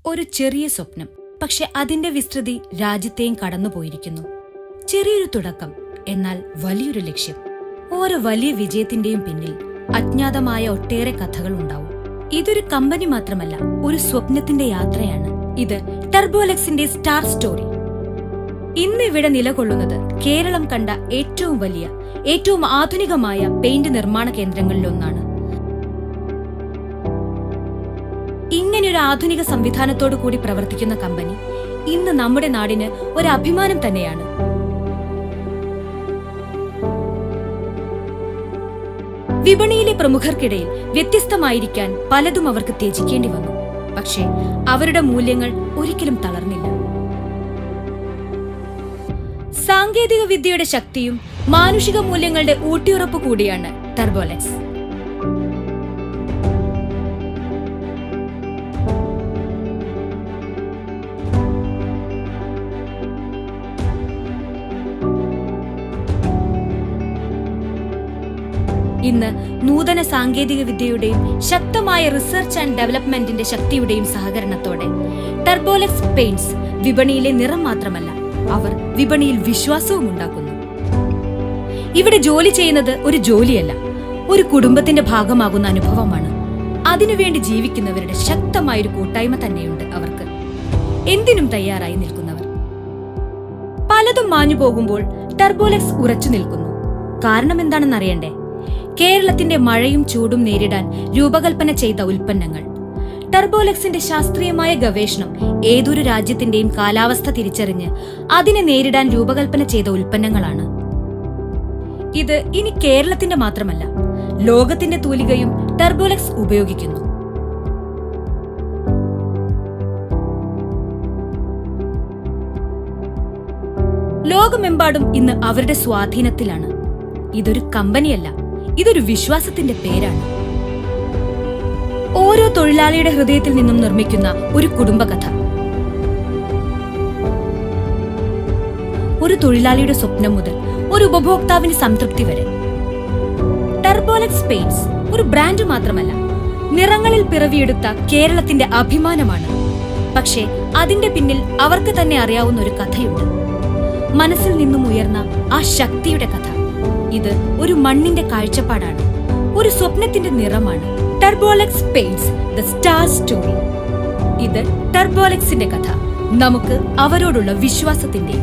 ഒരു ചെറിയ സ്വപ്നം, പക്ഷെ അതിന്റെ വിസ്തൃതി രാജ്യത്തെയും കടന്നുപോയിരിക്കുന്നു. ചെറിയൊരു തുടക്കം, എന്നാൽ വലിയൊരു ലക്ഷ്യം. ഓരോ വലിയ വിജയത്തിന്റെയും പിന്നിൽ അജ്ഞാതമായ ഒട്ടേറെ കഥകൾ ഉണ്ടാവും. ഇതൊരു കമ്പനി മാത്രമല്ല, ഒരു സ്വപ്നത്തിന്റെ യാത്രയാണ്. ഇത് ടർബോലെക്സിന്റെ സ്റ്റാർ സ്റ്റോറി. ഇന്ന് ഇവിടെ നിലകൊള്ളുന്നത് കേരളം കണ്ട ഏറ്റവും വലിയ, ഏറ്റവും ആധുനികമായ പെയിന്റ് നിർമ്മാണ കേന്ദ്രങ്ങളിലൊന്നാണ്. ഇങ്ങനെയൊരു ആധുനിക സംവിധാനത്തോടു കൂടി പ്രവർത്തിക്കുന്ന കമ്പനി ഇന്ന് നമ്മുടെ നാടിന് ഒരു അഭിമാനം തന്നെയാണ്. വിപണിയിലെ പ്രമുഖർക്കിടയിൽ വ്യത്യസ്തമായിരിക്കാൻ പലതും അവർക്ക് ത്യജിക്കേണ്ടി വന്നു. പക്ഷേ അവരുടെ മൂല്യങ്ങൾ ഒരിക്കലും തളർന്നില്ല. സാങ്കേതിക വിദ്യയുടെ ശക്തിയും മാനുഷിക മൂല്യങ്ങളുടെ ഊട്ടിയുറപ്പ് കൂടിയാണ് ടർബോലെക്സ്. ഇന്ന് നൂതന സാങ്കേതിക വിദ്യയുടെയും ശക്തമായ റിസർച്ച് ആൻഡ് ഡെവലപ്മെന്റിന്റെ ശക്തിയുടെയും സഹകരണത്തോടെ ടർബോലെക്സ് പെയിന്റ്സ് വിപണിയിലെ നിറം മാത്രമല്ല, അവർ വിപണിയിൽ വിശ്വാസവും ഉണ്ടാക്കുന്നു. ഇവിടെ ജോലി ചെയ്യുന്നത് ഒരു ജോലിയല്ല, ഒരു കുടുംബത്തിന്റെ ഭാഗമാകുന്ന അനുഭവമാണ്. അതിനുവേണ്ടി ജീവിക്കുന്നവരുടെ ശക്തമായൊരു കൂട്ടായ്മ തന്നെയുണ്ട് അവർക്ക്. എന്തിനും തയ്യാറായി നിൽക്കുന്നവർ. പലതും മാഞ്ഞു പോകുമ്പോൾ ടർബോലെക്സ് ഉറച്ചു നിൽക്കുന്നു. കാരണം എന്താണെന്നറിയണ്ടേ? കേരളത്തിന്റെ മഴയും ചൂടും നേരിടാൻ രൂപകൽപ്പന ചെയ്ത ഉൽപ്പന്നങ്ങൾ. ടർബോലെക്സിന്റെ ശാസ്ത്രീയമായ ഗവേഷണം ഏതൊരു രാജ്യത്തിന്റെയും കാലാവസ്ഥ തിരിച്ചറിഞ്ഞ് അതിനെ നേരിടാൻ രൂപകൽപ്പന ചെയ്ത ഉൽപ്പന്നങ്ങളാണ്. ഇത് ഇനി കേരളത്തിന്റെ മാത്രമല്ല, ലോകത്തിന്റെ തൂലികയും ടർബോലെക്സ് ഉപയോഗിക്കുന്നു. ലോകമെമ്പാടും ഇന്ന് അവരുടെ സ്വാധീനത്തിലാണ്. ഇതൊരു കമ്പനിയല്ല, ഇതൊരു വിശ്വാസത്തിന്റെ പേരാണ്. ഓരോ തൊഴിലാളിയുടെ ഹൃദയത്തിൽ നിന്നും നിർമ്മിക്കുന്ന ഒരു കുടുംബകഥ. ഒരു തൊഴിലാളിയുടെ സ്വപ്നം മുതൽ ഒരു ഉപഭോക്താവിന് സംതൃപ്തി വരെ. ടർബോലെക്സ് പെയിന്റ്സ് ഒരു ബ്രാൻഡ് മാത്രമല്ല, നിറങ്ങളിൽ പിറവിയെടുത്ത കേരളത്തിന്റെ അഭിമാനമാണ്. പക്ഷേ അതിന്റെ പിന്നിൽ അവർക്ക് തന്നെ അറിയാവുന്ന ഒരു കഥയുണ്ട്. മനസ്സിൽ നിന്നും ഉയർന്ന ആ ശക്തിയുടെ കഥ. ഇത് ഒരു മണ്ണിന്റെ കാഴ്ചപ്പാടാണ്, ഒരു സ്വപ്നത്തിന്റെ നിറമാണ്. ടർബോലെക്സ് പെയിന്റ്സ് ദ സ്റ്റാർ സ്റ്റോറി. ഇത് ടർബോലെക്സിന്റെ കഥ, നമുക്ക് അവരോടുള്ള വിശ്വാസത്തിന്റെ.